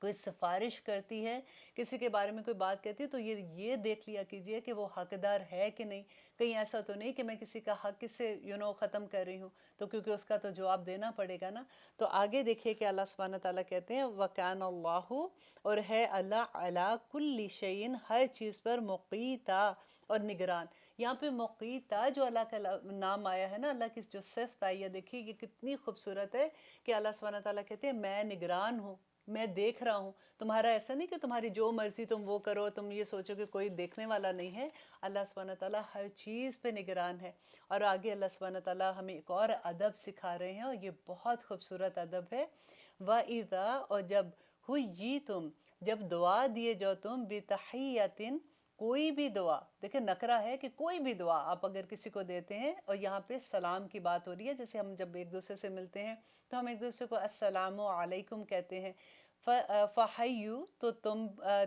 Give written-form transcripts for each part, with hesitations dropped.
کوئی سفارش کرتی ہے، کسی کے بارے میں کوئی بات کہتی ہے، تو یہ دیکھ لیا کیجئے کہ وہ حقدار ہے کہ نہیں. کہیں ایسا تو نہیں کہ میں کسی کا حق کس سے ختم کر رہی ہوں، تو کیونکہ اس کا تو جواب دینا پڑے گا نا. تو آگے دیکھیے کہ اللہ سبحانہ تعالیٰ کہتے ہیں وَكَانَ اللَّهُ، اور ہے اللہ عَلَىٰ كُلِّ شَيْءٍ، ہر چیز پر مقیتا، اور نگران. یہاں پہ مقیتا جو اللہ کا نام آیا ہے نا، اللہ کی جو صفت آئی ہے، دیکھیے یہ کتنی خوبصورت ہے کہ اللہ سبحانہ تعالیٰ کہتے ہیں میں نگران ہوں، میں دیکھ رہا ہوں. تمہارا ایسا نہیں کہ تمہاری جو مرضی تم وہ کرو، تم یہ سوچو کہ کوئی دیکھنے والا نہیں ہے. اللہ سبحانہ تعالیٰ ہر چیز پہ نگران ہے. اور آگے اللہ سبحانہ تعالیٰ ہمیں ایک اور ادب سکھا رہے ہیں، اور یہ بہت خوبصورت ادب ہے. وَإِذَا، اور جب حُيِّيتُم، جب دعا دیے جاؤ تم، بِتَحِيَّةٍ، کوئی بھی دعا. دیکھیں نکرہ ہے کہ کوئی بھی دعا آپ اگر کسی کو دیتے ہیں، اور یہاں پہ سلام کی بات ہو رہی ہے. جیسے ہم جب ایک دوسرے سے ملتے ہیں تو ہم ایک دوسرے کو السلام علیکم کہتے ہیں. فَحَيُّ، تو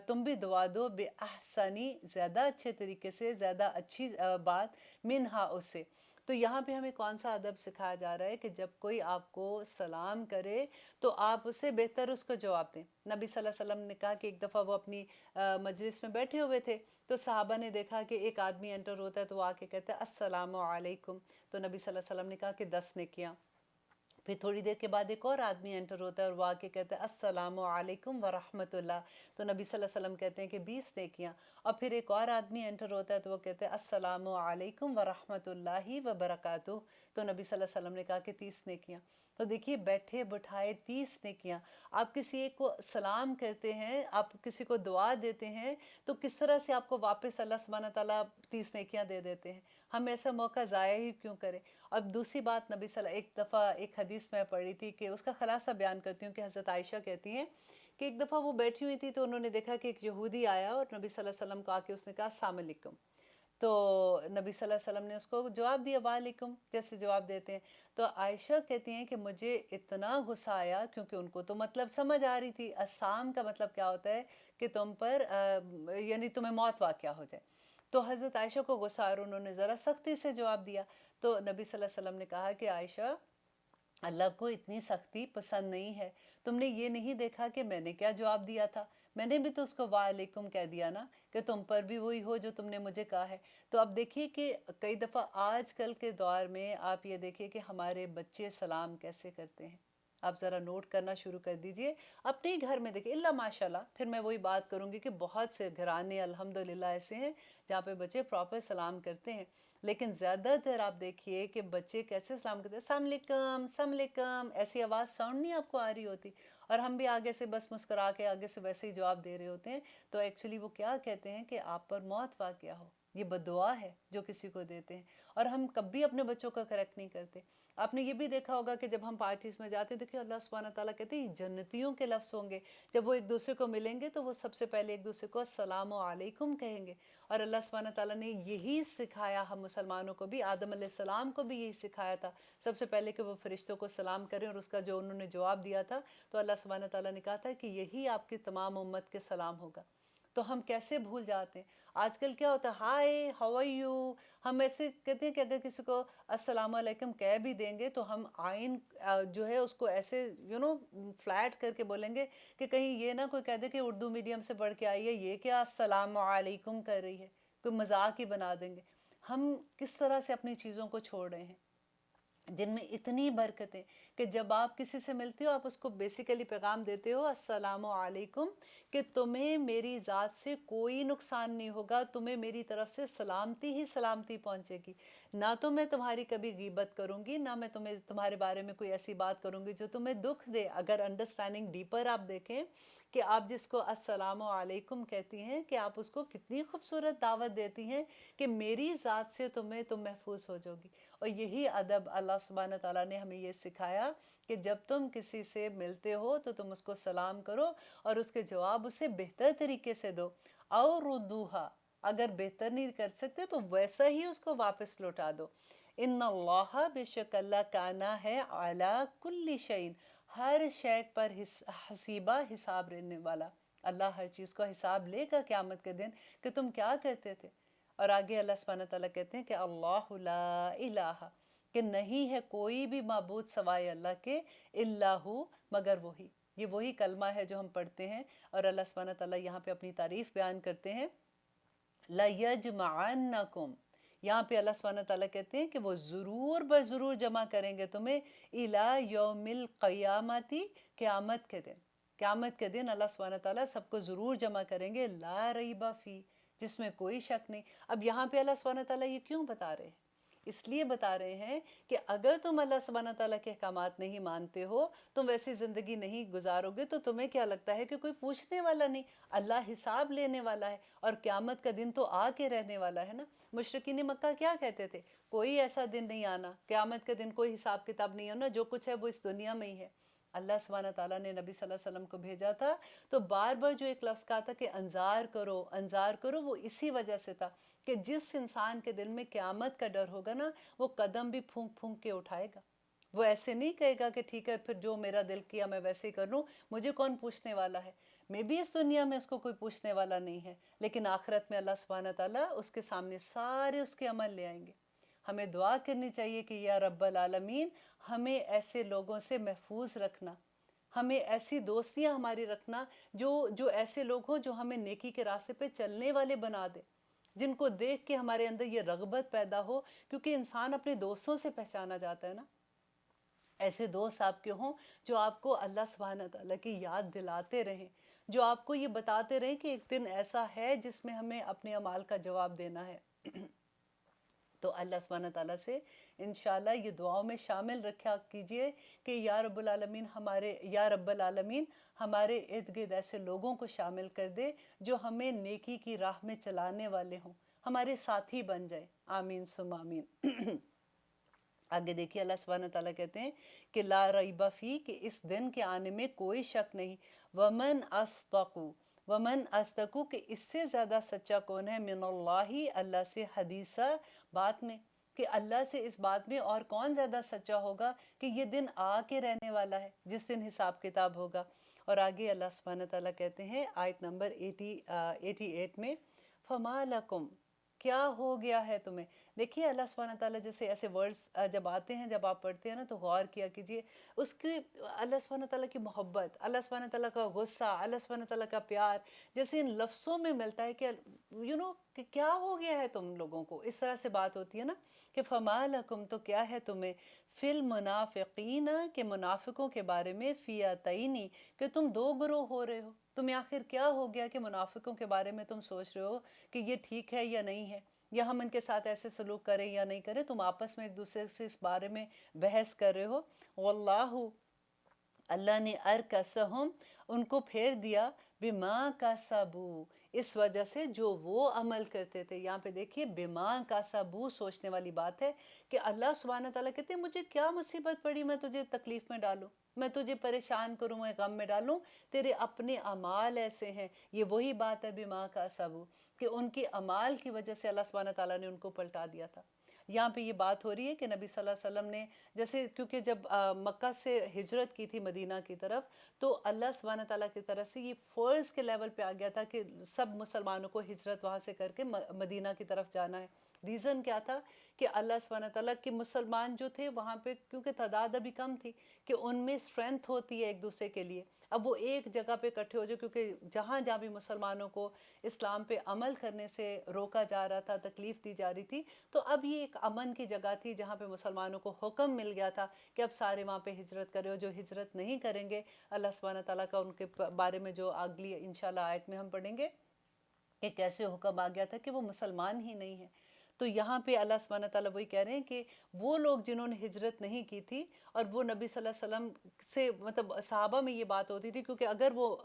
تم بھی دعا دو، بِأَحْسَنِ، زیادہ اچھے طریقے سے، زیادہ اچھی بات، منہا، اس سے. تو یہاں پہ ہمیں کون سا ادب سکھایا جا رہا ہے کہ جب کوئی آپ کو سلام کرے تو آپ اسے بہتر اس کو جواب دیں. نبی صلی اللہ علیہ وسلم نے کہا کہ ایک دفعہ وہ اپنی مجلس میں بیٹھے ہوئے تھے، تو صحابہ نے دیکھا کہ ایک آدمی انٹر ہوتا ہے تو وہ آ کے کہتا ہے السلام علیکم. تو نبی صلی اللہ علیہ وسلم نے کہا کہ 10 نیکیاں. پھر تھوڑی دیر کے بعد ایک اور آدمی انٹر ہوتا ہے اور وہ آ کے کہتا ہے السلام علیکم ورحمۃ اللہ. تو نبی صلی اللہ علیہ وسلم کہتے ہیں کہ 20 نیکیاں. اور پھر ایک اور آدمی انٹر ہوتا ہے تو وہ کہتے ہیں السلام علیکم ورحمۃ اللہ وبرکاتہ. تو نبی صلی اللہ علیہ وسلم نے کہا کہ 30 نیکیاں. تو دیکھیے بیٹھے بٹھائے 30 نیکیاں. آپ کسی ایک کو سلام کرتے ہیں، آپ کسی کو دعا دیتے ہیں، تو کس طرح سے آپ کو واپس اللہ سبحانہ تعالیٰ 30 نیکیاں دے دیتے ہیں. ہم ایسا موقع ضائع ہی کیوں کریں. اب دوسری بات نبی صلی اللہ، ایک دفعہ ایک حدیث میں پڑھی تھی کہ اس کا خلاصہ بیان کرتی ہوں کہ حضرت عائشہ کہتی ہیں کہ ایک دفعہ وہ بیٹھی ہوئی تھی تو انہوں نے دیکھا کہ ایک یہودی آیا اور نبی صلی اللہ علیہ وسلم کو آ کے اس نے کہا السلام علیکم. تو نبی صلی اللہ علیہ وسلم نے اس کو جواب دیا وعلیکم، جیسے جواب دیتے ہیں. تو عائشہ کہتی ہیں کہ مجھے اتنا غصہ آیا، کیونکہ ان کو تو مطلب سمجھ آ رہی تھی. السلام کا مطلب کیا ہوتا ہے کہ تم پر یعنی تمہیں موت واقعہ ہو جائے. تو حضرت عائشہ کو غصہ اور انہوں نے ذرا سختی سے جواب دیا. تو نبی صلی اللہ علیہ وسلم نے کہا کہ عائشہ، اللہ کو اتنی سختی پسند نہیں ہے. تم نے یہ نہیں دیکھا کہ میں نے کیا جواب دیا تھا؟ میں نے بھی تو اس کو وعلیکم کہہ دیا نا، کہ تم پر بھی وہی ہو جو تم نے مجھے کہا ہے. تو اب دیکھیے کہ کئی دفعہ آج کل کے دور میں آپ یہ دیکھیے کہ ہمارے بچے سلام کیسے کرتے ہیں. آپ ذرا نوٹ کرنا شروع کر دیجئے اپنے گھر میں. دیکھیں اللہ ماشاءاللہ، پھر میں وہی بات کروں گی کہ بہت سے گھرانے الحمدللہ ایسے ہیں جہاں پہ بچے پراپر سلام کرتے ہیں. لیکن زیادہ تر آپ دیکھیے کہ بچے کیسے سلام کرتے ہیں، السلام علیکم السلام علیکم، ایسی آواز ساؤنڈ نہیں آپ کو آ رہی ہوتی، اور ہم بھی آگے سے بس مسکرا کے آگے سے ویسے ہی جواب دے رہے ہوتے ہیں. تو ایکچولی وہ کیا کہتے ہیں کہ آپ پر موت واقعہ ہو. یہ بددعا ہے جو کسی کو دیتے ہیں، اور ہم کبھی اپنے بچوں کا کریکٹ نہیں کرتے. آپ نے یہ بھی دیکھا ہوگا کہ جب ہم پارٹیز میں جاتے ہیں، دیکھیں اللہ سبحانہ تعالیٰ کہتے ہیں جنتیوں کے لفظ ہوں گے، جب وہ ایک دوسرے کو ملیں گے تو وہ سب سے پہلے ایک دوسرے کو السلام علیکم کہیں گے. اور اللہ سبحانہ تعالیٰ نے یہی سکھایا ہم مسلمانوں کو بھی، آدم علیہ السلام کو بھی یہی سکھایا تھا سب سے پہلے کہ وہ فرشتوں کو سلام کریں، اور اس کا جو انہوں نے جواب دیا تھا تو اللہ سبحانہ تعالیٰ نے کہا تھا کہ یہی آپ کی تمام امت کے سلام ہوگا. تو ہم کیسے بھول جاتے ہیں. آج کل کیا ہوتا ہے ہائے ہاؤ آر یو، ہم ایسے کہتے ہیں کہ اگر کسی کو السلام علیکم کہہ بھی دیں گے تو ہم آئین جو ہے اس کو ایسے فلیٹ کر کے بولیں گے کہ کہیں یہ نہ کوئی کہہ دے کہ اردو میڈیم سے پڑھ کے آئی ہے، یہ کیا السلام علیکم کر رہی ہے، کوئی مذاق ہی بنا دیں گے. ہم کس طرح سے اپنی چیزوں کو چھوڑ رہے ہیں جن میں اتنی برکتیں کہ جب آپ کسی سے ملتے ہو آپ اس کو بیسیکلی پیغام دیتے ہو السلام علیکم، کہ تمہیں میری ذات سے کوئی نقصان نہیں ہوگا، تمہیں میری طرف سے سلامتی ہی سلامتی پہنچے گی. نہ تو میں تمہاری کبھی غیبت کروں گی، نہ میں تمہارے بارے میں کوئی ایسی بات کروں گی جو تمہیں دکھ دے. اگر انڈرسٹینڈنگ ڈیپر آپ دیکھیں کہ آپ جس کو السلام علیکم کہتی ہیں کہ آپ اس کو کتنی خوبصورت دعوت دیتی ہیں کہ میری ذات سے تم محفوظ ہو جاؤ گی. اور یہی ادب اللہ سبحانہ تعالیٰ نے ہمیں یہ سکھایا کہ جب تم کسی سے ملتے ہو تو تم اس کو سلام کرو اور اس کے جواب اسے بہتر طریقے سے دو. اور ردوہا، اگر بہتر نہیں کر سکتے تو ویسا ہی اس کو واپس لوٹا دو. ان اللہ، بے شک اللہ، کانا ہے علی کل شیء، ہر شے پر حسیبہ، حساب رہنے والا. اللہ ہر چیز کو حساب لے گا قیامت کے دن کہ تم کیا کرتے تھے. اور آگے اللہ سبحانہ تعالیٰ کہتے ہیں کہ اللہ لا الہ، کہ نہیں ہے کوئی بھی معبود سوائے اللہ کے، الا ہو، مگر وہی. یہ وہی کلمہ ہے جو ہم پڑھتے ہیں، اور اللہ سبحانہ تعالیٰ یہاں پہ اپنی تعریف بیان کرتے ہیں، لَيَجْمَعَنَّكُمْ، یہاں پہ اللہ سبحانہ تعالیٰ کہتے ہیں کہ وہ ضرور بضرور جمع کریں گے تمہیں، إِلَى يَوْمِ الْقِيَامَةِ، قیامت کے دن، قیامت کے دن اللہ سبحانہ تعالیٰ سب کو ضرور جمع کریں گے، لا ریب فی، جس میں کوئی شک نہیں۔ اب یہاں پہ اللہ سبحانہ تعالیٰ یہ کیوں بتا رہے ہیں؟ اس لیے بتا رہے ہیں کہ اگر تم اللہ سبحانہ تعالیٰ کے احکامات نہیں مانتے ہو، تم ویسی زندگی نہیں گزارو گے، تو تمہیں کیا لگتا ہے کہ کوئی پوچھنے والا نہیں، اللہ حساب لینے والا ہے، اور قیامت کا دن تو آ کے رہنے والا ہے نا۔ مشرکین مکہ کیا کہتے تھے؟ کوئی ایسا دن نہیں آنا، قیامت کے دن کوئی حساب کتاب نہیں ہونا، جو کچھ ہے وہ اس دنیا میں ہی ہے۔ اللہ سبحانہ تعالیٰ نے نبی صلی اللہ علیہ وسلم کو بھیجا تھا، تو بار بار جو ایک لفظ کہا تھا کہ انذار کرو انذار کرو، وہ اسی وجہ سے تھا کہ جس انسان کے دل میں قیامت کا ڈر ہوگا نا، وہ قدم بھی پھونک پھونک کے اٹھائے گا۔ وہ ایسے نہیں کہے گا کہ ٹھیک ہے پھر جو میرا دل کیا میں ویسے ہی کر لوں، مجھے کون پوچھنے والا ہے۔ میں بھی اس دنیا میں اس کو کوئی پوچھنے والا نہیں ہے، لیکن آخرت میں اللہ سبحانہ تعالیٰ اس کے سامنے سارے اس کے عمل لے آئیں گے۔ ہمیں دعا کرنی چاہیے کہ یا رب العالمین، ہمیں ایسے لوگوں سے محفوظ رکھنا، ہمیں ایسی دوستیاں ہماری رکھنا جو ایسے لوگ ہوں جو ہمیں نیکی کے راستے پہ چلنے والے بنا دے، جن کو دیکھ کے ہمارے اندر یہ رغبت پیدا ہو، کیونکہ انسان اپنے دوستوں سے پہچانا جاتا ہے نا۔ ایسے دوست آپ کے ہوں جو آپ کو اللہ سبحانہ تعالیٰ کی یاد دلاتے رہیں، جو آپ کو یہ بتاتے رہیں کہ ایک دن ایسا ہے جس میں ہمیں اپنے اعمال کا جواب دینا ہے۔ تو اللہ سبحانہ تعالیٰ سے انشاءاللہ یہ دعاؤں میں شامل رکھا کیجئے کہ یا رب العالمین ہمارے ارد گرد ایسے لوگوں کو شامل کر دے جو ہمیں نیکی کی راہ میں چلانے والے ہوں، ہمارے ساتھی بن جائے، آمین ثم آمین۔ آگے دیکھیے اللہ سبحانہ تعالیٰ کہتے ہیں کہ لا ریب فی، کہ اس دن کے آنے میں کوئی شک نہیں، ومن اصدق، کہ اس سے زیادہ سچا کون ہے، من اللہ، اللہ سے، حدیثہ، بات میں، کہ اللہ سے اس بات میں اور کون زیادہ سچا ہوگا کہ یہ دن آ کے رہنے والا ہے جس دن حساب کتاب ہوگا۔ اور آگے اللہ سبحانہ تعالیٰ کہتے ہیں آیت نمبر 88 میں، فما لکم، کیا ہو گیا ہے تمہیں۔ دیکھیے اللہ سبحانہ تعالیٰ جیسے ایسے ورڈز جب آتے ہیں، جب آپ پڑھتے ہیں نا، تو غور کیا کیجئے اس کی، اللہ سبحانہ تعالیٰ کی محبت، اللہ سبحانہ تعالیٰ کا غصہ، اللہ سبحانہ تعالیٰ کا پیار جیسے ان لفظوں میں ملتا ہے کہ کہ کیا ہو گیا ہے تم لوگوں کو، اس طرح سے بات ہوتی ہے نا کہ فما لکم، تو کیا ہے تمہیں، فی المنافقین، کہ منافقوں کے بارے میں، فیاتینی، کہ تم دو گروہ ہو رہے ہو۔ تمہیں آخر کیا ہو گیا کہ منافقوں کے بارے میں تم سوچ رہے ہو کہ یہ ٹھیک ہے یا نہیں ہے، یا ہم ان کے ساتھ ایسے سلوک کریں یا نہیں کریں، تم آپس میں ایک دوسرے سے اس بارے میں بحث کر رہے ہو۔ واللہ، اللہ نے ارکسہم، ان کو پھیر دیا، بما کسبوا، اس وجہ سے جو وہ عمل کرتے تھے۔ یہاں پہ دیکھیے بما کسبوا، سوچنے والی بات ہے کہ اللہ سبحانہ تعالیٰ کہتے ہیں مجھے کیا مصیبت پڑی میں تجھے تکلیف میں ڈالوں، میں تجھے پریشان کروں، میں غم میں ڈالوں، تیرے اپنے اعمال ایسے ہیں۔ یہ وہی بات ہے بما کسبوا، کہ ان کے اعمال کی وجہ سے اللہ سبحانہ تعالیٰ نے ان کو پلٹا دیا تھا۔ یہاں پہ یہ بات ہو رہی ہے کہ نبی صلی اللہ علیہ وسلم نے، جیسے کیونکہ جب مکہ سے ہجرت کی تھی مدینہ کی طرف، تو اللہ سبحانہ تعالیٰ کی طرف سے یہ فرض کے لیول پہ آ گیا تھا کہ سب مسلمانوں کو ہجرت وہاں سے کر کے مدینہ کی طرف جانا ہے۔ ریزن کیا تھا کہ اللہ سبحانہ تعالیٰ کے مسلمان جو تھے وہاں پہ، کیونکہ تعداد ابھی کم تھی، کہ ان میں اسٹرینتھ ہوتی ہے ایک دوسرے کے لیے، اب وہ ایک جگہ پہ اکٹھے ہو جائے، کیونکہ جہاں جہاں بھی مسلمانوں کو اسلام پہ عمل کرنے سے روکا جا رہا تھا، تکلیف دی جا رہی تھی، تو اب یہ ایک امن کی جگہ تھی جہاں پہ مسلمانوں کو حکم مل گیا تھا کہ اب سارے وہاں پہ ہجرت کرے، اور جو ہجرت نہیں کریں گے، اللہ سبحانہ تعالیٰ کا ان کے بارے میں جو اگلی انشاءاللہ آیت میں ہم پڑھیں گے، ایک ایسے حکم آ گیا تھا کہ وہ مسلمان ہی نہیں ہیں۔ تو یہاں پہ اللہ سبحانہ تعالیٰ وہی کہہ رہے ہیں کہ وہ لوگ جنہوں نے ہجرت نہیں کی تھی، اور وہ نبی صلی اللہ علیہ وسلم سے، مطلب صحابہ میں یہ بات ہوتی تھی، کیونکہ اگر وہ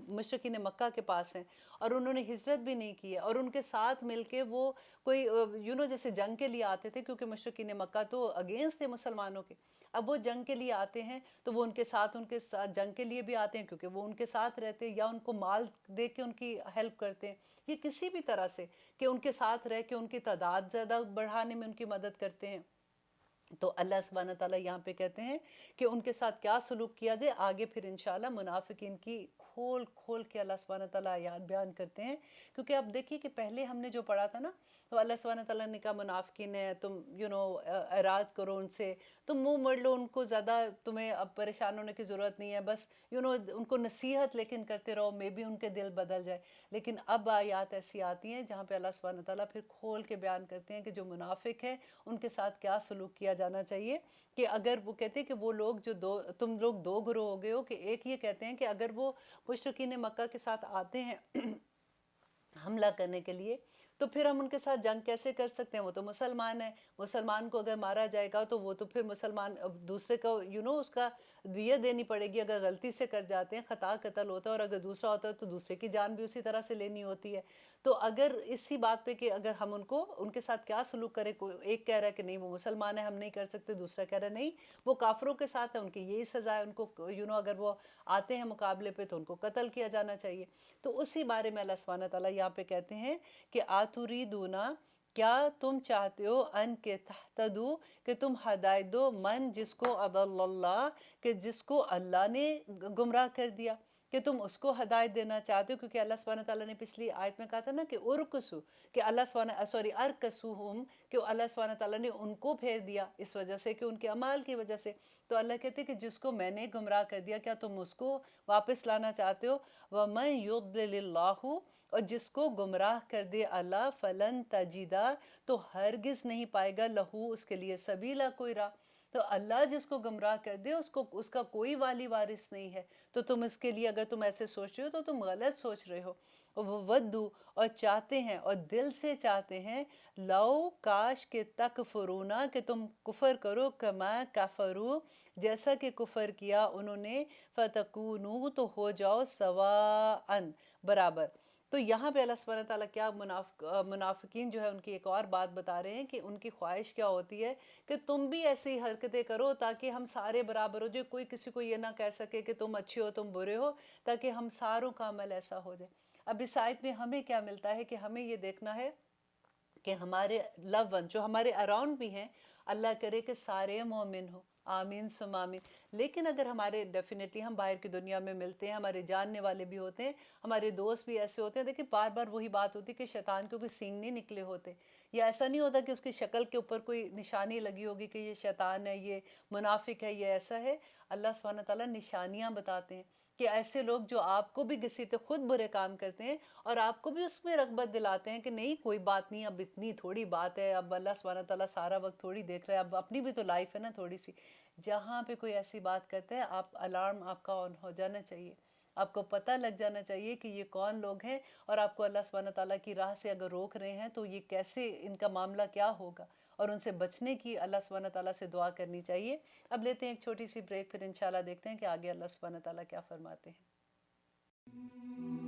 مشرکین مکہ کے پاس ہیں اور انہوں نے ہجرت بھی نہیں کی ہے، اور ان کے ساتھ مل کے وہ کوئی جیسے جنگ کے لیے آتے تھے، کیونکہ مشرکین مکہ تو اگینسٹ تھے مسلمانوں کے، اب وہ جنگ کے لیے آتے ہیں تو وہ ان کے ساتھ جنگ کے لیے بھی آتے ہیں، کیونکہ وہ ان کے ساتھ رہتے ہیں، یا ان کو مال دے کے ان کی ہیلپ کرتے ہیں، یہ کسی بھی طرح سے کہ ان کے ساتھ رہ کے ان کی تعداد زیادہ بڑھانے میں ان کی مدد کرتے ہیں۔ تو اللہ سبحانہ تعالیٰ یہاں پہ کہتے ہیں کہ ان کے ساتھ کیا سلوک کیا جائے، آگے پھر انشاءاللہ منافقین کی کھول کھول کے اللہ سبحانہ تعالیٰ آیات بیان کرتے ہیں، کیونکہ اب دیکھیے کہ پہلے ہم نے جو پڑھا تھا نا، تو اللہ سبحانہ تعالیٰ نے کہا منافقین ہے، تم اعراض کرو ان سے، تم منہ موڑ لو ان کو، زیادہ تمہیں اب پریشان ہونے کی ضرورت نہیں ہے، بس ان کو نصیحت لیکن کرتے رہو، میں بھی ان کے دل بدل جائے۔ لیکن اب آیات ایسی آتی ہیں جہاں پہ اللہ سبحانہ تعالیٰ پھر کھول کے بیان کرتے ہیں کہ جو منافق ہے ان کے ساتھ کیا سلوک کیا جانا چاہیے، کہ اگر وہ کہتے ہیں کہ وہ لوگ تم لوگ دو گروہ ہو گئے ہو، کہ ایک یہ کہتے ہیں کہ اگر وہ مشرکین مکہ کے ساتھ آتے ہیں حملہ کرنے کے لیے تو پھر ہم ان کے ساتھ جنگ کیسے کر سکتے ہیں، وہ تو مسلمان ہیں، مسلمان کو اگر مارا جائے گا تو وہ تو پھر مسلمان دوسرے کو اس کا دیت دینی پڑے گی، اگر غلطی سے کر جاتے ہیں، خطا قتل ہوتا ہے، اور اگر دوسرا ہوتا ہے تو دوسرے کی جان بھی اسی طرح سے لینی ہوتی ہے۔ تو اگر اسی بات پہ کہ اگر ہم ان کے ساتھ کیا سلوک کریں، ایک کہہ رہا ہے کہ نہیں وہ مسلمان ہے ہم نہیں کر سکتے، دوسرا کہہ رہا ہے نہیں وہ کافروں کے ساتھ ہے، ان کی یہی سزا ہے، ان کو اگر وہ آتے ہیں مقابلے پہ تو ان کو قتل کیا جانا چاہیے۔ تو اسی بارے میں اللہ سبحانہ تعالیٰ یہاں پہ کہتے ہیں کہ آتوریدونا، کیا تم چاہتے ہو ان کے تہتدو، کہ تم ہدایت دو، من جس کو اضل اللہ، کہ جس کو اللہ نے گمراہ کر دیا، کہ تم اس کو ہدایت دینا چاہتے ہو، کیونکہ اللہ سبحانہ تعالیٰ نے پچھلی آیت میں کہا تھا نا کہ ارکسو، کہ ارکسوہم، کہ اللہ سبحانہ تعالیٰ نے ان کو پھیر دیا اس وجہ سے کہ ان کے اعمال کی وجہ سے۔ تو اللہ کہتے ہیں کہ جس کو میں نے گمراہ کر دیا کیا تم اس کو واپس لانا چاہتے ہو؟ وَمَن يُضْلِلِ اللَّهُ، اور جس کو گمراہ کر دے اللہ، فلن تجیدہ، تو ہرگز نہیں پائے گا لہو اس کے لیے سبیلا، کوئی راہ۔ تو اللہ جس کو گمراہ کر دے اس کا کوئی والی وارث نہیں ہے۔ تو تم اس کے لیے اگر تم ایسے سوچ رہے ہو تو تم غلط سوچ رہے ہو۔ وہ ودو، اور چاہتے ہیں اور دل سے چاہتے ہیں، لو کاش کے تکفرونا، کہ تم کفر کرو، کما کفرو، جیسا کہ کفر کیا انہوں نے، فتکونو، تو ہو جاؤ سواءً، برابر۔ تو یہاں پہ اللہ سبحانہ تعالیٰ کیا منافقین جو ہے ان کی ایک اور بات بتا رہے ہیں کہ ان کی خواہش کیا ہوتی ہے کہ تم بھی ایسی حرکتیں کرو تاکہ ہم سارے برابر ہو جائے، کوئی کسی کو یہ نہ کہہ سکے کہ تم اچھے ہو تم برے ہو، تاکہ ہم ساروں کا عمل ایسا ہو جائے۔ اب اس آیت میں ہمیں کیا ملتا ہے کہ ہمیں یہ دیکھنا ہے کہ ہمارے لو ون جو ہمارے اراؤنڈ بھی ہیں، اللہ کرے کہ سارے مومن ہوں، آمین سم آمین۔ لیکن اگر ہمارے ڈیفینیٹلی ہم باہر کی دنیا میں ملتے ہیں، ہمارے جاننے والے بھی ہوتے ہیں، ہمارے دوست بھی ایسے ہوتے ہیں، دیکھیں بار بار وہی بات ہوتی ہے کہ شیطان کے کوئی سینگ نہیں نکلے ہوتے، یا ایسا نہیں ہوتا کہ اس کی شکل کے اوپر کوئی نشانی لگی ہوگی کہ یہ شیطان ہے، یہ منافق ہے، یہ ایسا ہے۔ اللہ سبحانہ تعالیٰ نشانیاں بتاتے ہیں کہ ایسے لوگ جو آپ کو بھی گھسیٹتے، خود برے کام کرتے ہیں اور آپ کو بھی اس میں رغبت دلاتے ہیں کہ نہیں کوئی بات نہیں، اب اتنی تھوڑی بات ہے، اب اللہ سبحانہ تعالیٰ سارا وقت تھوڑی دیکھ رہا ہے، اب اپنی بھی تو لائف ہے نا تھوڑی سی۔ جہاں پہ کوئی ایسی بات کرتا ہے آپ الارم آپ کا آن ہو جانا چاہیے، آپ کو پتہ لگ جانا چاہیے کہ یہ کون لوگ ہیں، اور آپ کو اللہ سبحانہ تعالیٰ کی راہ سے اگر روک رہے ہیں تو یہ کیسے، ان کا معاملہ کیا ہوگا، اور ان سے بچنے کی اللہ سبحانہ تعالیٰ سے دعا کرنی چاہیے۔ اب لیتے ہیں ایک چھوٹی سی بریک، پھر انشاءاللہ دیکھتے ہیں کہ آگے اللہ سبحانہ تعالیٰ کیا فرماتے ہیں۔